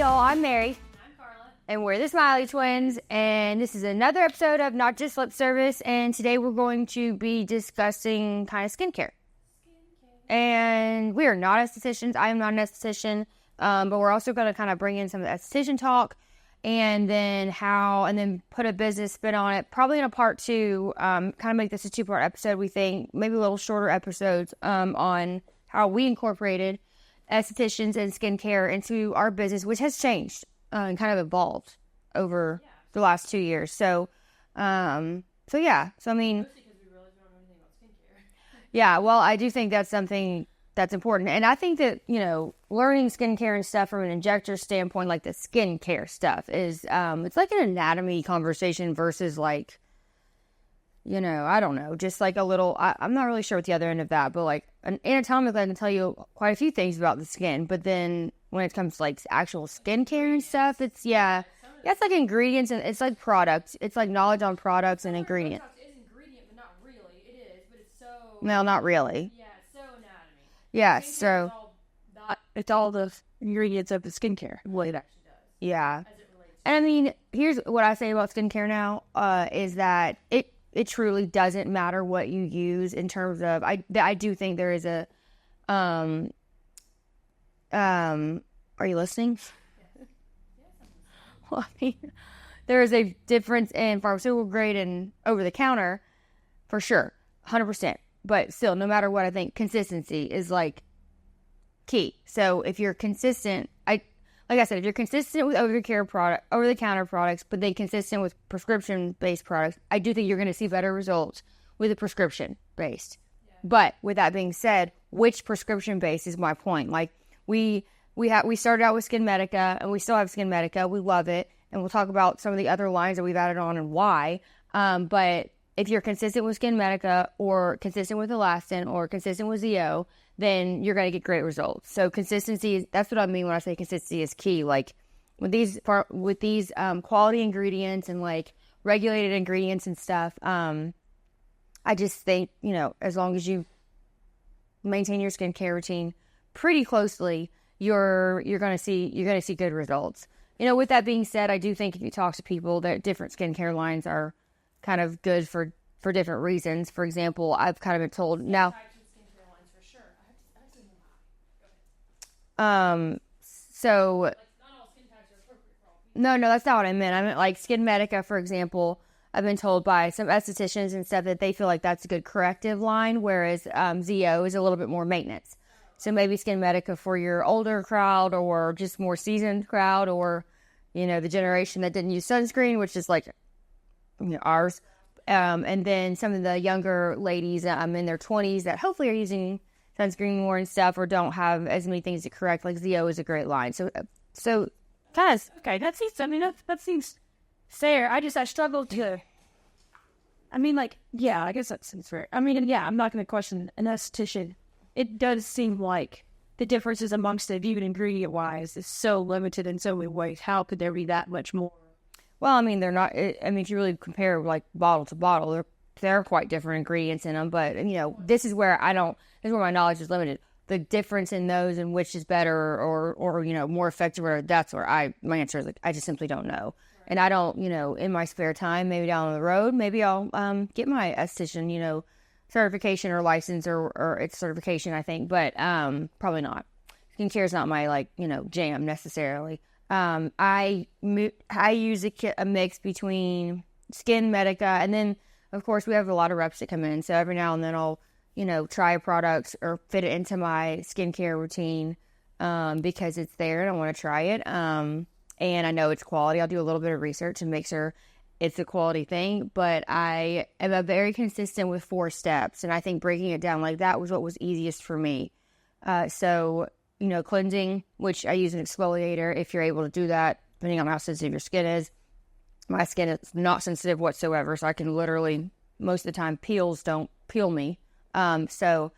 y'all, I'm Mary. I'm Carla. And we're the Smiley Twins, and this is another episode of Not Just Lip Service, and today we're going to be discussing kind of skincare. And we are not estheticians. I am not an esthetician, but we're also going to kind of bring in some of the esthetician talk, and then put a business spin on it, probably in a part two, kind of make this a two-part episode, we think, maybe a little shorter episodes on how we incorporated estheticians and skincare into our business, which has changed and kind of evolved over the last 2 years. So I mean, Mostly because we really don't know anything about skincare. yeah, well, I do think that's something that's important. And I think that, learning skincare and stuff from an injector standpoint, like the skincare stuff is, it's like an anatomy conversation versus like, I don't know, just like a little, I'm not really sure what the other end of that, but like anatomically, I can tell you quite a few things about the skin, but then when it comes to like actual skincare and stuff, it's like ingredients and it's like products. It's like knowledge on products and ingredients. Botox is ingredient, but not really. It is, but it's so... No, not really. Yeah, it's so anatomy. Yeah, Skincare so... It's all the ingredients of the skincare. What it actually does. Yeah. As it relates to... And I mean, here's what I say about skincare now, is that it truly doesn't matter what you use in terms of, I do think there is a, are you listening? Well, I mean, there is a difference in pharmaceutical grade and over the counter, for sure, 100%. But still, no matter what, I think consistency is like key. So if you're consistent, like I said, if you're consistent with over-the-counter products, but then consistent with prescription-based products, I do think you're going to see better results with a prescription-based. Yeah. But with that being said, which prescription-based is my point? Like we started out with Skin Medica, and we still have Skin Medica. We love it, and we'll talk about some of the other lines that we've added on and why. But if you're consistent with Skin Medica, or consistent with Elastin, or consistent with ZO, then you're going to get great results. So consistency, that's what I mean when I say consistency is key. Like with these quality ingredients and like regulated ingredients and stuff, I just think, as long as you maintain your skincare routine pretty closely, you're going to see good results. With that being said, I do think if you talk to people, that different skincare lines are kind of good for different reasons. For example, I've kind of been told now. So like, not all skin types are appropriate for all people. no, that's not what I meant. I meant like Skin Medica, for example. I've been told by some estheticians and stuff that they feel like that's a good corrective line, whereas ZO is a little bit more maintenance. So maybe Skin Medica for your older crowd, or just more seasoned crowd, or the generation that didn't use sunscreen, which is like ours. And then some of the younger ladies in their 20s that hopefully are using sunscreen more and stuff, or don't have as many things to correct. Like ZO is a great line. So kind of Okay, that seems fair. I struggled to. I mean, like, yeah, I guess that seems fair. I mean, yeah, I'm not going to question an esthetician. It does seem like the differences amongst it, even ingredient-wise, is so limited in so many ways. How could there be that much more? Well, I mean, they're not. I mean, if you really compare like bottle to bottle, there are quite different ingredients in them. But this is where this is where my knowledge is limited. The difference in those and which is better or more effective, or that's where my answer is like I just simply don't know. Right. And I don't, in my spare time, maybe down the road, maybe I'll get my esthetician, certification or license or its certification, I think, but probably not. Skincare is not my jam necessarily. I use a mix between Skin Medica, and then of course we have a lot of reps that come in, so every now and then I'll try products or fit it into my skincare routine because it's there and I want to try it. And I know it's quality. I'll do a little bit of research and make sure it's a quality thing, but I am very consistent with 4 steps, and I think breaking it down like that was what was easiest for me. So cleansing, which I use an exfoliator if you're able to do that, depending on how sensitive your skin is. My skin is not sensitive whatsoever, so I can literally, most of the time, peels don't peel me. So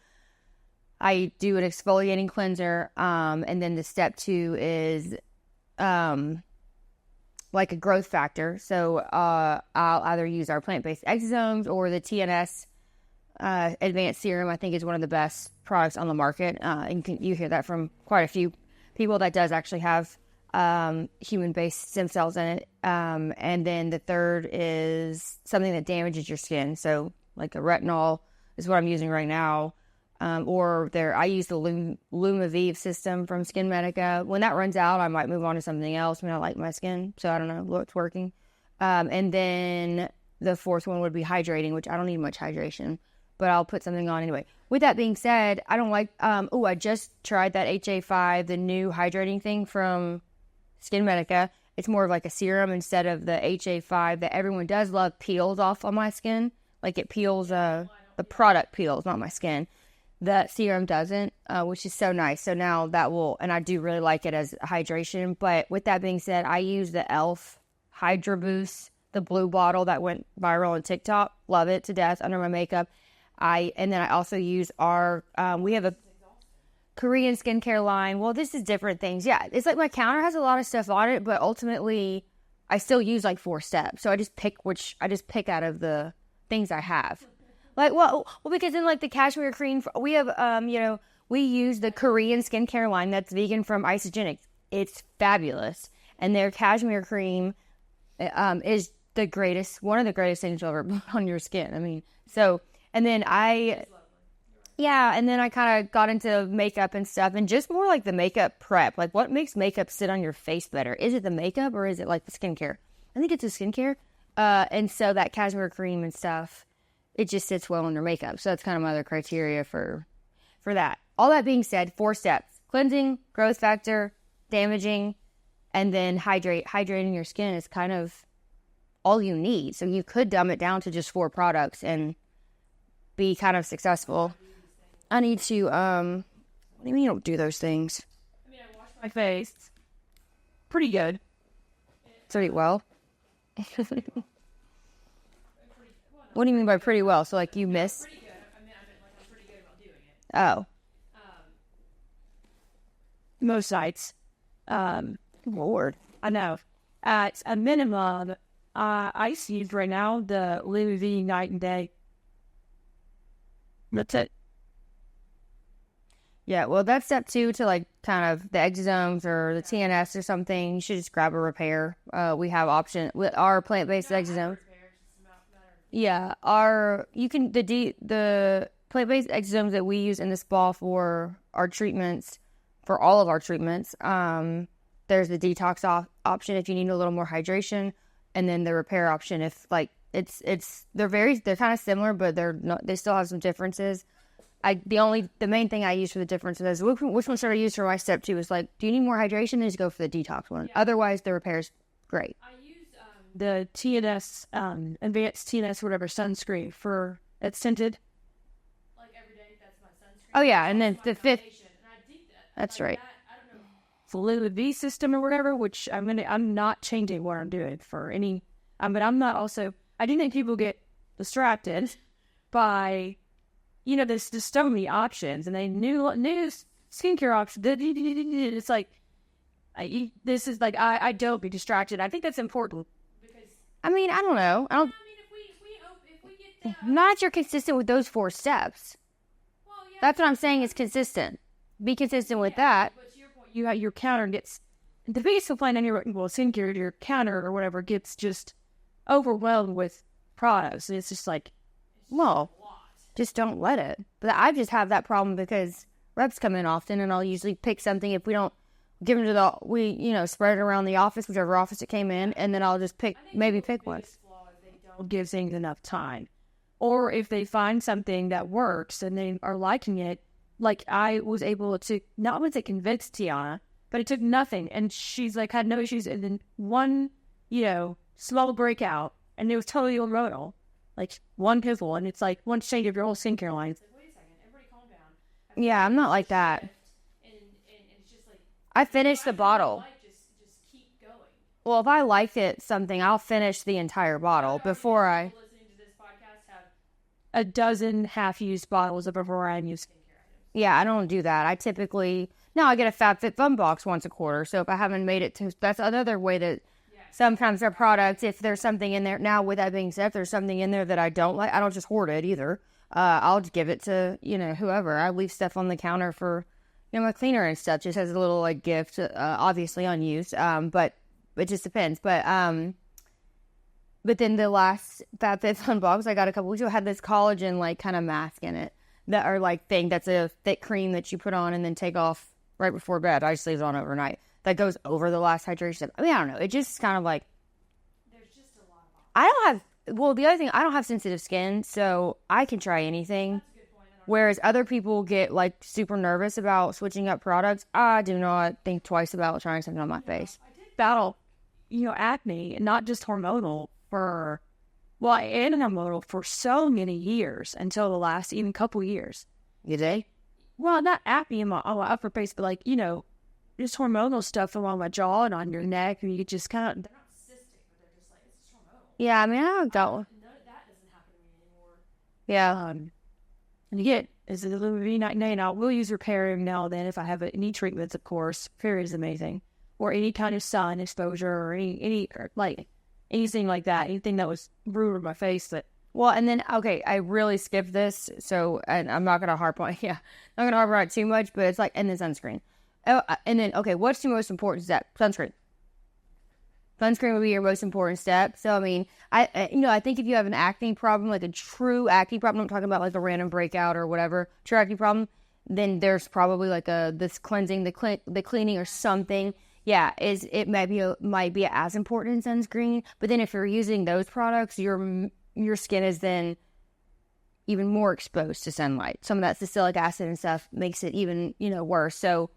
I do an exfoliating cleanser, and then the step 2 is like a growth factor. So I'll either use our plant-based exosomes or the TNS advanced serum. I think is one of the best products on the market. And you hear that from quite a few people that does actually have human-based stem cells in it. And then the third is something that damages your skin. So like a retinol is what I'm using right now. I use the Lumavive system from Skin Medica. When that runs out, I might move on to something else. I like my skin, so I don't know what's working. And then the fourth one would be hydrating, which I don't need much hydration, but I'll put something on anyway. With that being said, I don't like, I just tried that HA5, the new hydrating thing from Skin Medica. It's more of like a serum instead of the HA5 that everyone does love peels off on my skin. Like it peels, the product peels, not my skin. The serum doesn't, which is so nice. So now that will, and I do really like it as hydration. But with that being said, I use the e.l.f. Hydra Boost, the blue bottle that went viral on TikTok. Love it to death under my makeup. And then I also use we have a Korean skincare line. Well, this is different things. Yeah, it's like my counter has a lot of stuff on it, but ultimately I still use like 4 steps. So I just pick out of the things I have. Like, well, because in like the cashmere cream, we have, we use the Korean skincare line that's vegan from Isogenics. It's fabulous. And their cashmere cream is the greatest, one of the greatest things you'll ever put on your skin. I mean, so, and then I kind of got into makeup and stuff and just more like the makeup prep. Like what makes makeup sit on your face better? Is it the makeup or is it like the skincare? I think it's the skincare. And so that cashmere cream and stuff, it just sits well under makeup. So that's kind of my other criteria for that. All that being said, 4 steps: cleansing, growth factor, damaging, and then hydrate. Hydrating your skin is kind of all you need. So you could dumb it down to just 4 products and be kind of successful. I need to, what do you mean you don't do those things? I mean, I wash my face. Pretty good. Pretty well. What do you mean by pretty well? So like you miss? Pretty good. I mean, I'm pretty good about doing it. Oh. Most sites. Lord. I know. At a minimum, I use right now the Lumavive night and day. That's it. Yeah, well, that's step 2 to like kind of the exosomes or the TNS or something. You should just grab a repair. We have option with our plant-based exosomes. Yeah, the plant-based exosomes that we use in the spa for our treatments, for all of our treatments. There's the detox option if you need a little more hydration, and then the repair option if like they're kind of similar, but they still have some differences. The main thing I use for the differences is which one should I use for my step 2 is like, do you need more hydration? Then just go for the detox one. Yeah. Otherwise, the repair's great. I use the TNS, advanced TNS, whatever, sunscreen for it's tinted. Like every day, that's my sunscreen. Oh yeah, and then the 5th. And I did that. That's right. I don't know. It's the Lumavive system or whatever, which I'm not changing what I'm doing for any. But I'm not also. I do think people get distracted by, there's just so many options, and they new skincare options. It's like, I don't be distracted. I think that's important. I mean, I don't know. If we get not if you're consistent with those 4 steps. well, yeah. That's what I'm saying is consistent. Be consistent with that. But to your point, Your counter gets the biggest complaint on your skincare, your counter or whatever gets just overwhelmed with products. And it's just like, well, just don't let it. But I just have that problem because reps come in often, and I'll usually pick something if we don't give them to spread it around the office, whichever office it came in, and then I'll just pick one. They don't give things enough time. Or if they find something that works and they are liking it, like I was able to, not only to convince Tiana, but it took nothing. And she's like, had no issues. And then one, small breakout, and it was totally hormonal. Like one pimple, and it's like one shade of your whole skincare line. It's like, wait a second, everybody calm down. Yeah, I'm not like that. And it's just like, I finished the bottle. Just keep going. Well, if I like something, I'll finish the entire bottle before I. People listening to this podcast have a dozen half-used bottles of before I use skincare items. Yeah, I don't do that. I typically I get a FabFitFun box once a quarter. So if I haven't made it to, that's another way that sometimes our products, if there's something in there. Now, with that being said, if there's something in there that I don't like, I don't just hoard it either. I'll just give it to whoever. I leave stuff on the counter for my cleaner and stuff just has a little like gift, obviously unused, but it just depends. But then the last FabFitFun box I got a couple weeks ago had this collagen like kind of mask in it that are like thing that's a thick cream that you put on and then take off right before bed. I just leave it on overnight. That goes over the last hydration step. I mean, I don't know. It just kind of like, There's just a lot of options. I don't have, well, the other thing, I don't have sensitive skin, so I can try anything. That's a good point. Whereas other people get like super nervous about switching up products. I do not think twice about trying something on my face. I did battle, acne, and not just hormonal and hormonal for so many years until the last even couple years. You did? Well, not acne in my upper face, but like, just hormonal stuff along my jaw and on your neck, and you just kind of. They're not cystic, but they're just like, it's just hormonal. Yeah, I mean, I don't That doesn't happen to me anymore. Yeah. And again, is a little bit now. We'll use repairing now and then if I have any treatments, of course. Repair is amazing, or any kind of sun exposure, or any like anything like that, anything that was rude on my face that. Well, and then, okay, I really skipped this, so, and I'm not going to harp on, not going to harp on it too much, but it's like, and then sunscreen. Oh, and then, okay, what's the most important step? Sunscreen. Sunscreen would be your most important step. So, I mean, I think if you have an acne problem, like a true acne problem, I'm talking about like a random breakout or whatever, true acne problem, then there's probably like this cleansing, the cleaning or something. Yeah, it might be as important as sunscreen. But then if you're using those products, your skin is then even more exposed to sunlight. Some of that salicylic acid and stuff makes it even, worse. So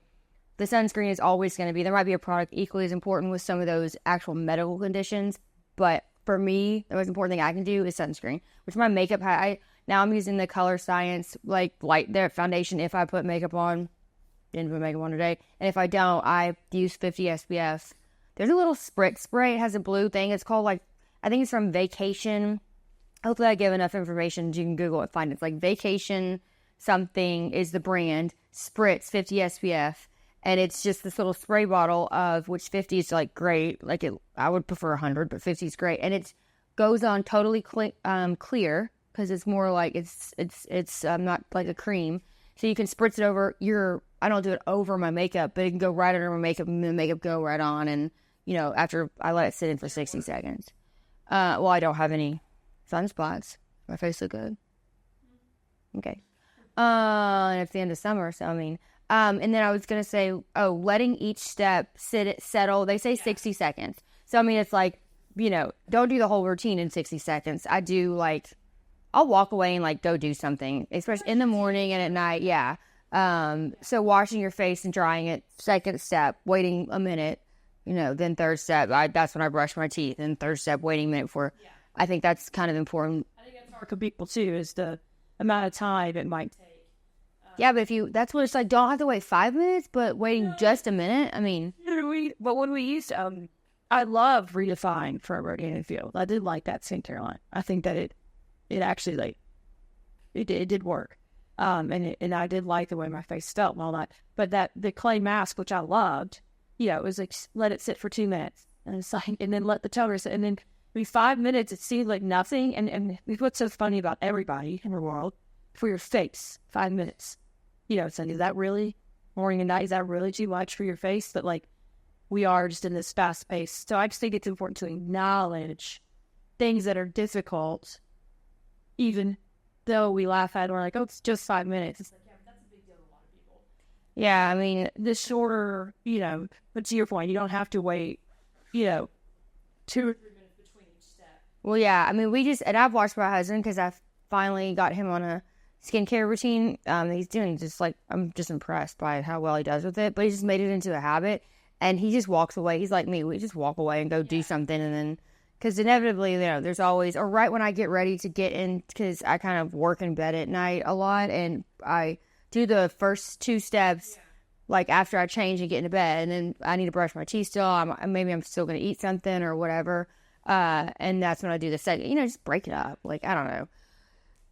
the sunscreen is always going to be, there might be a product equally as important with some of those actual medical conditions. But for me, the most important thing I can do is sunscreen, which my makeup, now I'm using the Color Science, like light there foundation if I put makeup on. Didn't put makeup on today. And if I don't, I use 50 SPF. There's a little spritz spray. It has a blue thing. It's called I think it's from Vacation. Hopefully I give enough information. You can Google it, find it. It's like Vacation something is the brand. Spritz 50 SPF. And it's just this little spray bottle of which 50 is like great. Like I would prefer 100, but 50 is great. And it goes on totally clear because it's more like it's not like a cream. So you can spritz it over I don't do it over my makeup, but it can go right under my makeup and the makeup go right on. And, after I let it sit in for 60 seconds. I don't have any sunspots. My face look good. Okay. And it's the end of summer, so I mean, and then I was going to say, letting each step settle. They say 60 seconds. So, I mean, it's like, don't do the whole routine in 60 seconds. I do I'll walk away and go do something, especially in the morning and at night. Yeah. So washing your face and drying it, second step, waiting a minute, then third step, that's when I brush my teeth, and third step, waiting a minute before. Yeah. I think that's kind of important. I think that's hard for people too, is the amount of time it might take. Yeah, but that's what it's like. Don't have to wait 5 minutes, but waiting just a minute. I mean, but when we used, I love Redefine for Organic Field. I did like that skincare line. I think that it actually it did work. And I did like the way my face felt and all that. But the clay mask, which I loved, it was like let it sit for 2 minutes, and it's like, and then let the toner sit, and then 5 minutes it seemed like nothing. And what's so funny about everybody in the world, for your face, 5 minutes. It's like, is that really morning and night? Is that really too much for your face? But we are just in this fast pace. So I just think it's important to acknowledge things that are difficult, even though we laugh at it, we're like, oh, it's just 5 minutes. It's like, Yeah, but that's a big deal to a lot of people. yeah, I mean, the shorter, but to your point, you don't have to wait, 2 or 3 minutes between each step. well, yeah, I mean, and I've watched my husband because I finally got him on a skincare routine. He's doing I'm just impressed by how well he does with it, but he just made it into a habit, and he just walks away. He's like me. We just walk away and go do something, and then, because inevitably, there's always, or right when I get ready to get in, because I kind of work in bed at night a lot, and I do the first 2 steps, after I change and get into bed, and then I need to brush my teeth still. Maybe I'm still going to eat something or whatever, and that's when I do the second, just break it up. I don't know.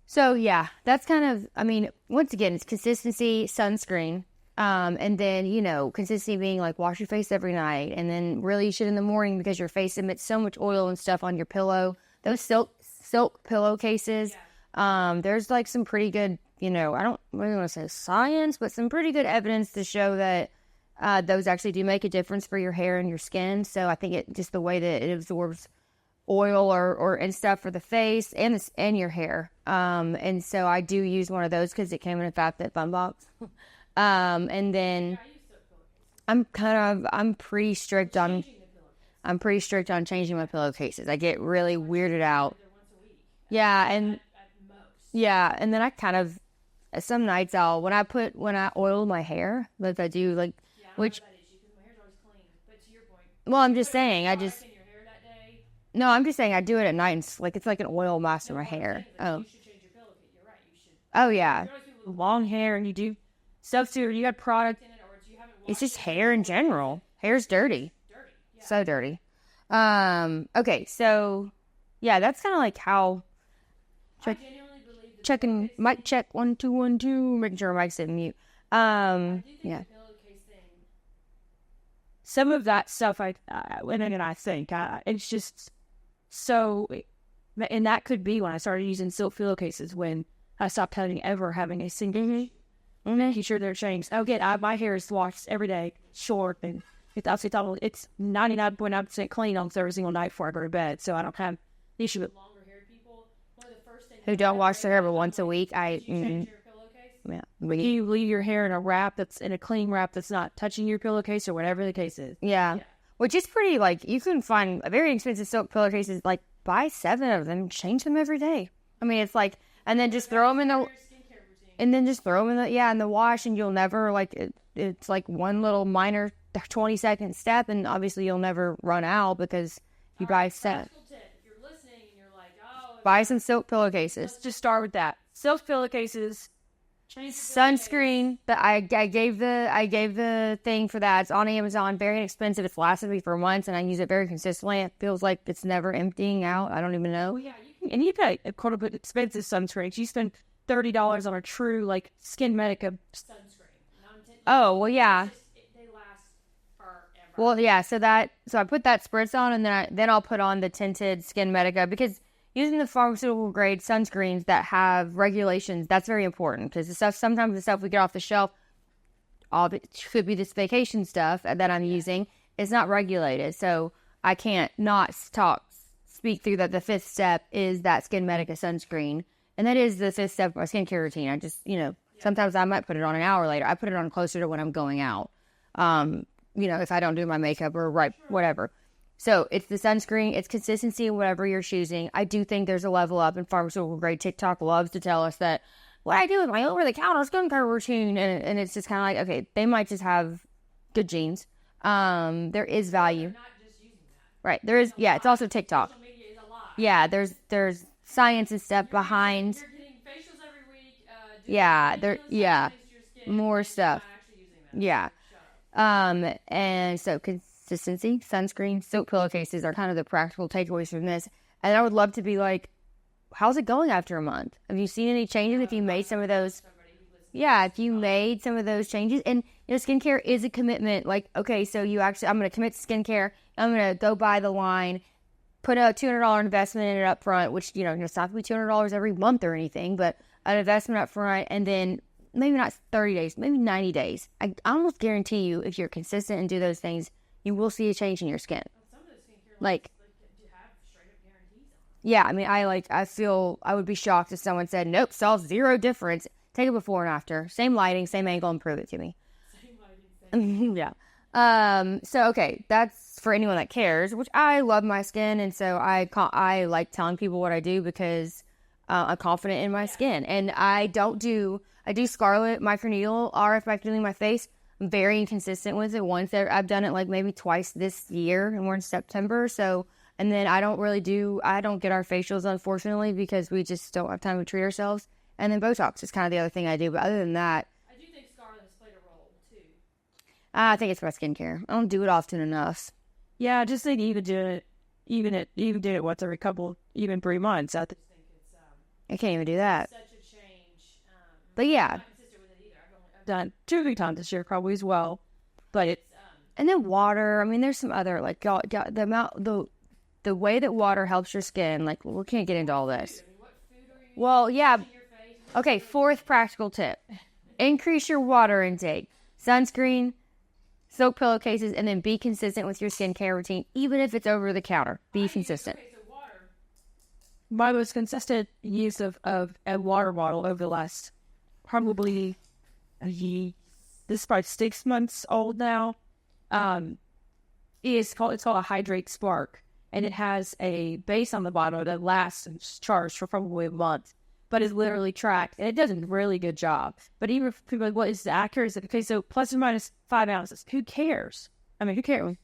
So, yeah, that's kind of, I mean, once again, it's consistency, sunscreen, and then, consistency being wash your face every night, and then really you should in the morning because your face emits so much oil and stuff on your pillow. Those silk pillowcases, There's like some pretty good, I don't really want to say science, but some pretty good evidence to show that those actually do make a difference for your hair and your skin. So I think it just the way that it absorbs oil or and stuff for the face and your hair. And so I do use one of those because it came in a FabFitFun box. And then I'm pretty strict on changing my pillowcases. I get really weirded out. Yeah, and and then I kind of some nights when I oil my hair, like I do like which. Well, I'm just saying No, I'm just saying I do it at night and it's like an oil mask in my hair. Oh. Oh yeah. Long hair and you do substitute. You got product in it, or do you have it? It's just hair in general. Hair's dirty. So dirty. Okay, so yeah, that's kind of like how. Checking mic check 1 2 1 2, making sure mic's in mute. Yeah. Some of that stuff I think it's just so, and that could be when I started using silk pillowcases when I stopped having a single. Making sure they're changed. My hair is washed every day, short, and it's 99.9% clean on every single night before I go to bed, so I don't have the issue with Longer haired people, one of the first things who don't wash their hair but once a week. change your pillowcase. Yeah. you leave your hair in a wrap that's in a clean wrap that's not touching your pillowcase or whatever the case is. Yeah. Which is pretty, you can find a very expensive silk pillowcases, buy 7 of them, change them every day. I mean, it's and then just throw them in the, and then just throw them in the wash, and you'll never, it's like one little minor 20-second step, and obviously you'll never run out because you buy 7. Tip, if you're listening and you're like, Buy some silk pillowcases. Let's just start with that. Silk pillowcases. Sunscreen that I gave the thing for that. It's on Amazon, very inexpensive. It's lasted me for months, and I use it very consistently. It feels like it's never emptying out. I don't even know. Oh yeah, you pay quite a bit expensive sunscreens. You spend $30 on a true Skin Medica sunscreen. Oh well, yeah. They last forever. Well, yeah. So I put that spritz on, and then I'll put on the tinted Skin Medica because using the pharmaceutical grade sunscreens that have regulations, that's very important because sometimes the stuff we get off the shelf, all of it could be this vacation stuff that I'm using, is not regulated. So I can't not speak through that the 5th step is that Skin Medica sunscreen. And that is the 5th step of my skincare routine. I just, sometimes I might put it on an hour later. I put it on closer to when I'm going out. If I don't do my makeup or whatever. So it's the sunscreen, it's consistency in whatever you're choosing. I do think there's a level up in pharmaceutical grade. TikTok loves to tell us that what I do with my over-the-counter skincare routine, and it's just kind of okay, they might just have good genes. There is value. Not just using that. Right. There is, it's also TikTok. Social media is a lot. Yeah, there's science and stuff behind. You're getting facials every week. More stuff. Yeah. And so consistency, sunscreen, silk pillowcases are kind of the practical takeaways from this. And I would love to be how's it going after a month? Have you seen any changes? If you made some of those, if you made some of those changes, and skincare is a commitment. Okay, so I'm going to commit to skincare. I'm going to go buy the line, put a $200 investment in it up front, which, it's not going to be $200 every month or anything, but an investment up front, and then maybe not 30 days, maybe 90 days. I almost guarantee you, if you're consistent and do those things, you will see a change in your skin. Some of those skincare lines have straight up guarantees on them. Yeah, I mean, I feel I would be shocked if someone said, nope, saw 0 difference. Take a before and after. Same lighting, same angle, and prove it to me. Same lighting, same. Yeah. So, okay, that's for anyone that cares, which I love my skin, and so I like telling people what I do because I'm confident in my skin. And I do Scarlet microneedle, RF microneedling my face. I'm very inconsistent with it. Once I've done it maybe twice this year, and we're in September, so, and then I don't get our facials, unfortunately, because we just don't have time to treat ourselves. And then Botox is kind of the other thing I do, but other than that, I do think Scarlet has played a role, too. I think it's my skincare. I don't do it often enough. Yeah, I just think even do it once every even 3 months. I think it's I can't even do that. such a change. But yeah. I'm not consistent with it either. I've done 2 or 3 times this year probably as well. But it's and then water. I mean, there's some other the way that water helps your skin. We can't get into all this. what food are you Well, yeah. Okay, fourth practical tip. Increase your water intake. Sunscreen, silk pillowcases, and then be consistent with your skincare routine, even if it's over the counter. Be consistent. Okay, so water. My most consistent use of a water bottle over the last probably this is probably 6 months old now. It's called a Hydrate Spark, and it has a base on the bottle that lasts and is charged for probably a month, but it's literally tracked, and it does a really good job. But even if people are like, what is the accuracy? Okay, so plus or minus 5 ounces. Who cares? I mean, who cares?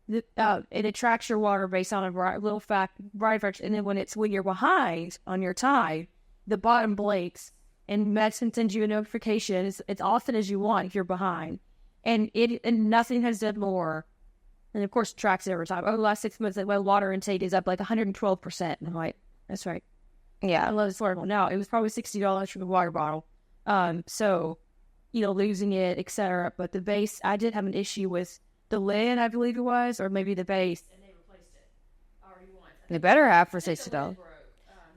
It tracks your water based on a little variety factor, and then when you're behind on your time, the bottom blinks, and medicine sends you a notification as often as you want if you're behind, and nothing has done more. And of course, it tracks it over time. Over the last 6 months, my water intake is up like 112%. And I'm like, that's right. Yeah. I love this water bottle. Now, it was probably $60 for the water bottle. So, losing it, etc. But the base, I did have an issue with the lid, I believe it was, or maybe the base. And they replaced it already once. They better have for I think $60. the lid broke.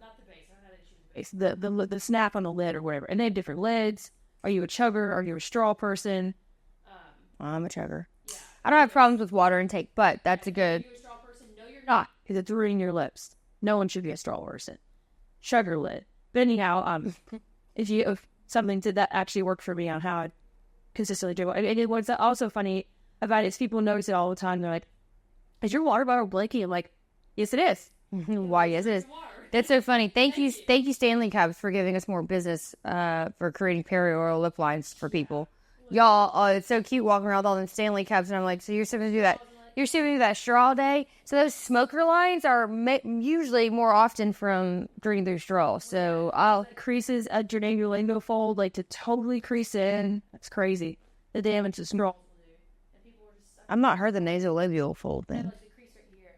Not the base. I don't know that issue with the base. It's the snap on the lid or whatever. And they have different lids. Are you a chugger? Are you a straw person? I'm a chugger. Yeah. I don't have problems with water intake, but that's a good. Are you a straw person? No, you're not. Not, because it's ruining your lips. No one should be a straw person. Chugger lid. But anyhow, if something did that actually work for me on how I consistently do it. And what's also funny about it is people notice it all the time. They're like, is your water bottle blinking? I'm like, yes, it is. Why, yes, it is. That's so funny. Thank you, Stanley Cabs, for giving us more business for creating perioral lip lines for people. Y'all, it's so cute walking around with all them Stanley Cabs, and I'm like, so you're supposed to do that? You're supposed to do that straw all day? So those smoker lines are usually more often from drinking through straw. So I'll Creases at your nasolingual fold, like to totally crease in. That's crazy. The damage to straw. I've not heard the nasolabial fold then. Like the crease right here.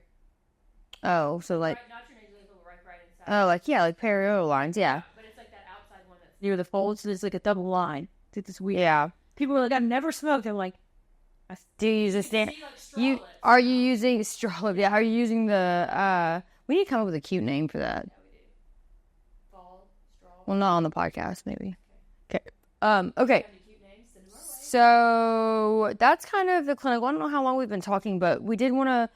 Oh, so like, Right, not your nasolabial, right inside. oh, like, yeah, like perioral lines, yeah. But it's like that outside one that's Near the fold, so there's like a double line. It's this weird. Yeah. People are like, I've never smoked. I'm like, Do you use a stand? see, like, straw lips. Are you using straw lip? Yeah. Are you using the? We need to come up with a cute name for that. fall, straw. Well, not on the podcast, maybe. Okay. Okay. Any cute names? Send them our way. So that's kind of the clinical. I don't know how long we've been talking, but we did want to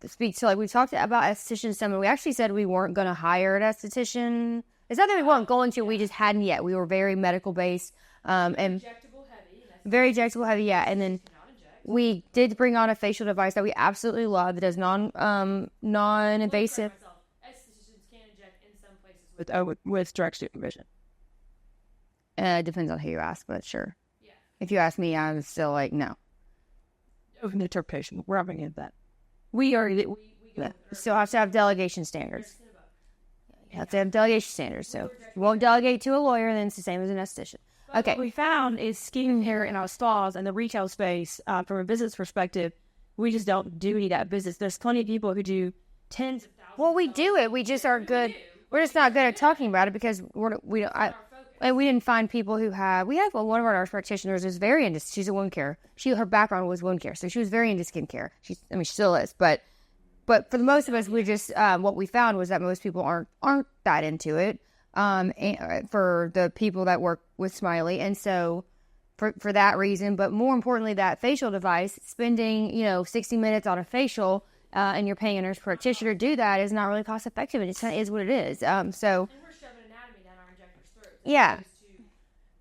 speak to, like, we talked about esthetician summit. We actually said we weren't going to hire an esthetician. It's not that we weren't going to. We just hadn't yet. We were very medical based, and Injectable heavy. That's very injectable heavy. Yeah, and then not inject. we did bring on a facial device that we absolutely love. That is non-invasive. Myself. Estheticians can inject in some places with direct supervision. It depends on who you ask, but sure. Yeah. If you ask me, I'm still like, no. Of interpretation. We're upping it that. We are. We go You still have to have delegation standards. You have to have delegation standards. So if you won't delegate to a lawyer, then it's the same as an esthetician. Okay. What we found is skincare in our spas and the retail space, from a business perspective, we just don't do any of that business. There's plenty of people who do tens of thousands. Well, we do it. We just aren't good. We're just not good at talking about it because and we didn't find people who have. We have one of our nurse practitioners is very into. She's a wound care. Her background was wound care, so she was very into skincare. She still is, but for the most of us, we just what we found was that most people aren't that into it. And for the people that work with Smiley, and so for that reason, but more importantly, that facial device, spending 60 minutes on a facial, and you're paying a nurse practitioner to do that is not really cost effective. It just kind of is what it is. So And we're shoving anatomy down our injector's throat. yeah.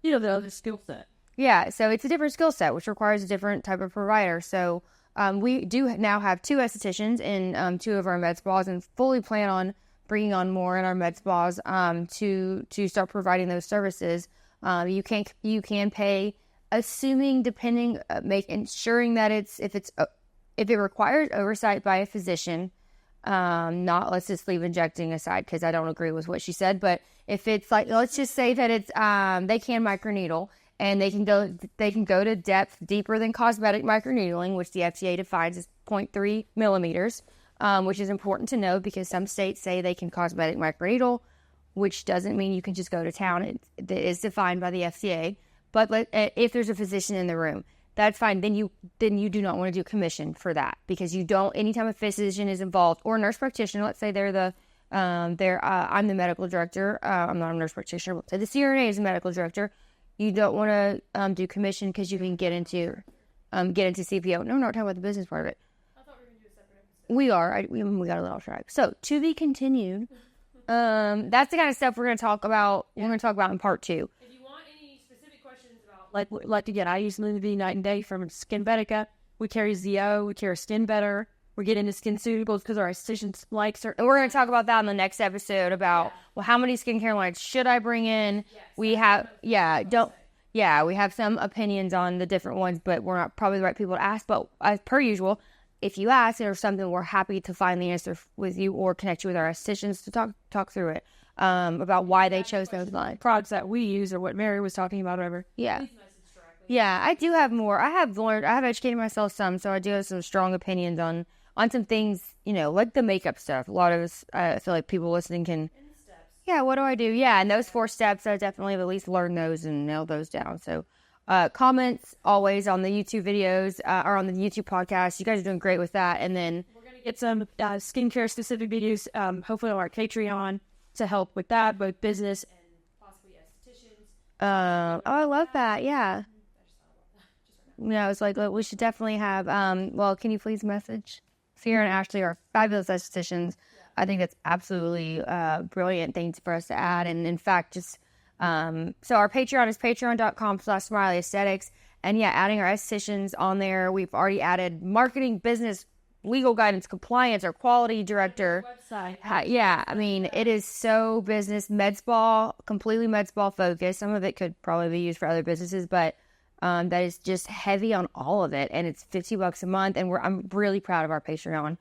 The other skill set. Yeah, so it's a different skill set, which requires a different type of provider. So we do now have 2 estheticians in 2 of our med spas, and fully plan on bringing on more in our med spas to start providing those services. You can pay, assuming ensuring that if it requires oversight by a physician. Not, let's just leave injecting aside because I don't agree with what she said, but if it's like, let's just say that it's they can microneedle, and they can go to depth deeper than cosmetic microneedling, which the FDA defines as 0.3 millimeters, which is important to know because some states say they can cosmetic microneedle, which doesn't mean you can just go to town. It is defined by the FDA, but if there's a physician in the room, that's fine. Then you do not want to do commission for that, because you don't. Anytime a physician is involved or a nurse practitioner, let's say they're the I'm the medical director. I'm not a nurse practitioner. So the CRNA is a medical director. You don't want to do commission because you can get into CPO. No, we're not talking about the business part of it. I thought we were going to do a separate episode. We are. We got a little off track. So to be continued. That's the kind of stuff we're going to talk about. We're going to talk about in part 2. If you want any specific questions about Like again, I use Lunaby night and day from Skinbetica. We carry ZO. We carry Skin Better. We get into skin suitables because our estheticians like certain. And we're going to talk about that in the next episode about, well, how many skincare lines should I bring in? We have, we have some opinions on the different ones, but we're not probably the right people to ask. But as per usual, if you ask or something, we're happy to find the answer with you or connect you with our estheticians to talk through it, about why they chose those lines. Products that we use or what Mary was talking about, whatever. Yeah. please message directly. Yeah, I do have more. I have educated myself some, so I do have some strong opinions on some things, like the makeup stuff. A lot of us, I feel like people listening can, And the steps. yeah, what do I do? Yeah, and those 4 steps, I definitely have at least learned those and nailed those down. So, comments always on the YouTube videos, or on the YouTube podcast. You guys are doing great with that. And then We're going to get some skincare specific videos, hopefully on our Patreon to help with that, both business and Possibly estheticians. I love that. Yeah. Yeah, I was like, we should definitely have, well, can you please message? Sierra and Ashley are fabulous estheticians. I think that's absolutely brilliant things for us to add. And in fact, just, so our Patreon is patreon.com/smiley-aesthetics. And yeah, adding our estheticians on there. We've already added marketing, business, legal guidance, compliance, our quality director. website. Yeah, I mean, it is so business, med spa, completely med spa focused. Some of it could probably be used for other businesses, but that is just heavy on all of it. And it's $50 a month. And I'm really proud of our Patreon,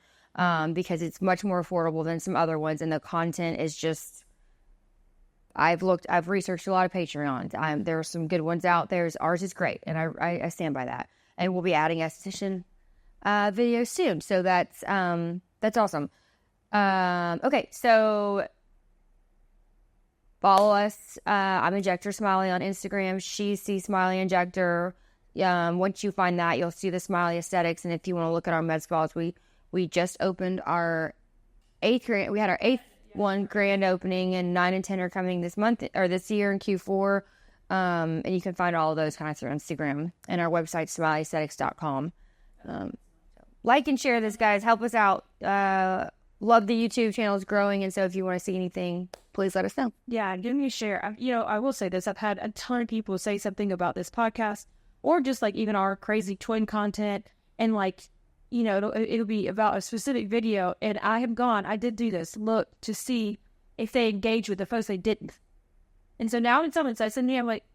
because it's much more affordable than some other ones. And the content is just, I've researched a lot of Patreons. There are some good ones out there. Ours is great. And I stand by that. And we'll be adding esthetician videos soon. So that's awesome. Okay, so follow us. I'm Injector Smiley on Instagram. She's C Smiley Injector. Once you find that, you'll see the Smiley Aesthetics. And if you want to look at our med spas, we just opened our 8th grand. We had our 8th one grand opening, and 9 and 10 are coming this month or this year in Q4. And you can find all of those kind of through Instagram and our website, smileyesthetics.com. Like and share this, guys. Help us out. Love the YouTube channel is growing, and so if you want to see anything, please let us know. Yeah, give me a share. I will say this. I've had a ton of people say something about this podcast or just like even our crazy twin content, and like, it'll be about a specific video, and I did do this, look to see if they engage with the post. They didn't. And so now when someone says something, I'm like,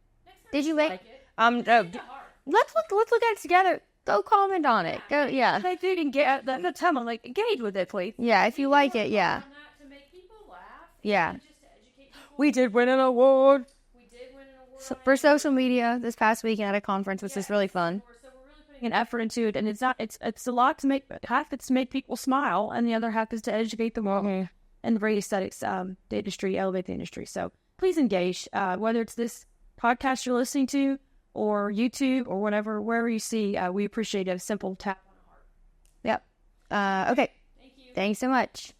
Did you make Like it. let's look at it together. Go comment on it. Go, yeah. they didn't get the time. I'm like, engage with it, please. Yeah, if you like it, yeah. On that to make people laugh. Yeah. And just to educate people. We did win an award We did win an award. for social media this past weekend at a conference, which was really fun. So we're really putting An effort into it, and it's a lot to make. Half it's to make people smile, and the other half is to educate them all and rate aesthetics, the industry, elevate the industry. So please engage, whether it's this podcast you're listening to or YouTube or whatever, wherever you see. We appreciate a simple tap on the heart. Yep. Okay. Thank you. Thanks so much.